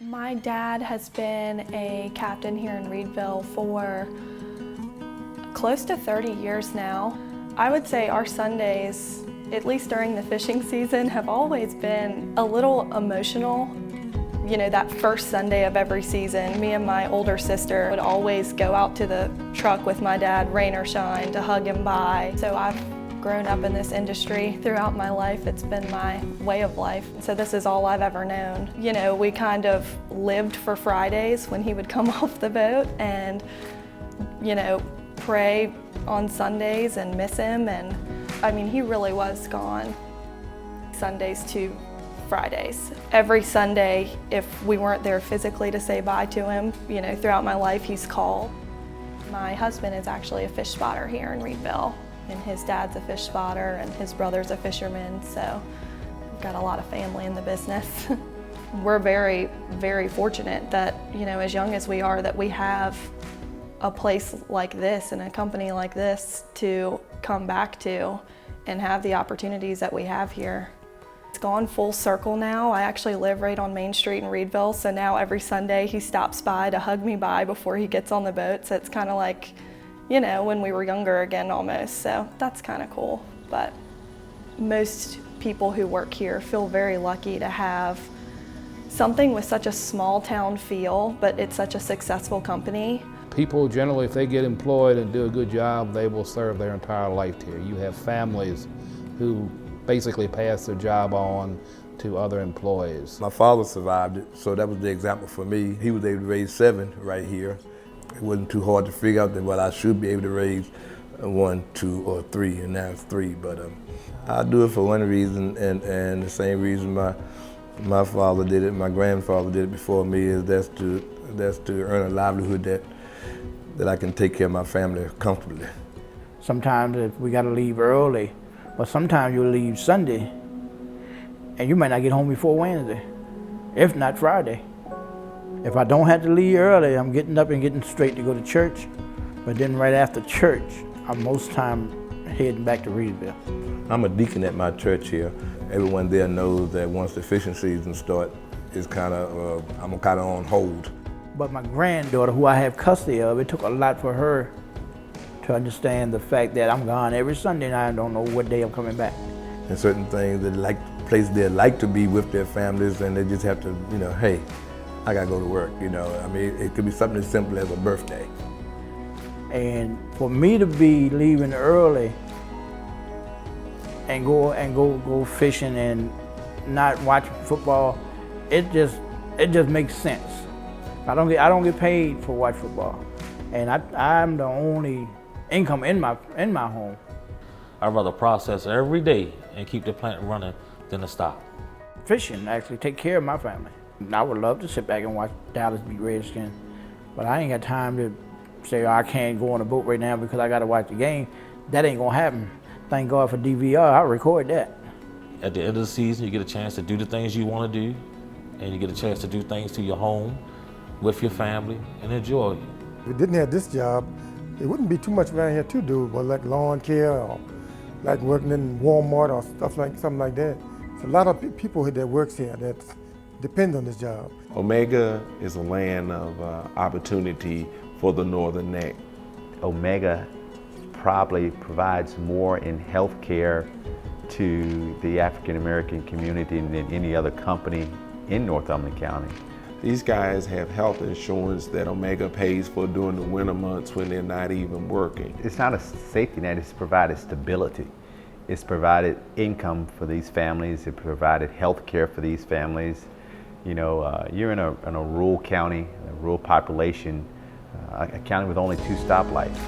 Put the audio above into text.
My dad has been a captain here in Reedville for close to 30 years now. I would say our Sundays, at least during the fishing season, have always been a little emotional. You know, that first Sunday of every season, me and my older sister would always go out to the truck with my dad, rain or shine, to hug him by. So I've grown up in this industry throughout my life. It's been my way of life. So this is all I've ever known. You know, we kind of lived for Fridays when he would come off the boat and, you know, pray on Sundays and miss him. And I mean, he really was gone. Sundays to Fridays. Every Sunday, if we weren't there physically to say bye to him, you know, throughout my life, he's called. My husband is actually a fish spotter here in Reedville, and his dad's a fish spotter and his brother's a fisherman, so we've got a lot of family in the business. We're very, very fortunate that, you know, as young as we are, that we have a place like this and a company like this to come back to and have the opportunities that we have here. It's gone full circle now. I actually live right on Main Street in Reedville, so now every Sunday he stops by to hug me by before he gets on the boat. So it's kind of like, you know, when we were younger again almost. So that's kind of cool. But most people who work here feel very lucky to have something with such a small town feel, but it's such a successful company. People generally, if they get employed and do a good job, they will serve their entire life here. You have families who basically pass their job on to other employees. My father survived it, so that was the example for me. He was able to raise 7 right here. It wasn't too hard to figure out that what I should be able to raise 1, 2, or 3, and now it's 3. But I do it for one reason, and the same reason my father did it, my grandfather did it before me, is that's to earn a livelihood that I can take care of my family comfortably. Sometimes if we gotta leave early, but sometimes you'll leave Sunday and you might not get home before Wednesday, if not Friday. If I don't have to leave early, I'm getting up and getting straight to go to church. But then right after church, I'm most time heading back to Reedville. I'm a deacon at my church here. Everyone there knows that once the fishing season starts, I'm kind of on hold. But my granddaughter, who I have custody of, it took a lot for her to understand the fact that I'm gone every Sunday and I don't know what day I'm coming back. And certain things places they like to be with their families, and they just have to, you know, hey, I gotta go to work, you know. I mean, it could be something as simple as a birthday. And for me to be leaving early and go fishing and not watching football, it just makes sense. I don't get paid for watch football, and I'm the only income in my home. I'd rather process every day and keep the plant running than to stop. Fishing actually take care of my family. I would love to sit back and watch Dallas beat Redskins, but I ain't got time to say, oh, I can't go on a boat right now because I got to watch the game. That ain't gonna happen. Thank God for DVR, I'll record that. At the end of the season, you get a chance to do the things you want to do, and you get a chance to do things to your home, with your family, and enjoy it. If we didn't have this job, it wouldn't be too much around here to do, but like lawn care or like working in Walmart or something like that. There's a lot of people that works here that depend on this job. Omega is a land of opportunity for the Northern Neck. Omega probably provides more in health care to the African American community than any other company in Northumberland County. These guys have health insurance that Omega pays for during the winter months when they're not even working. It's not a safety net, it's provided stability. It's provided income for these families, it provided health care for these families. You know, you're in a rural county, a rural population, a county with only 2 stoplights.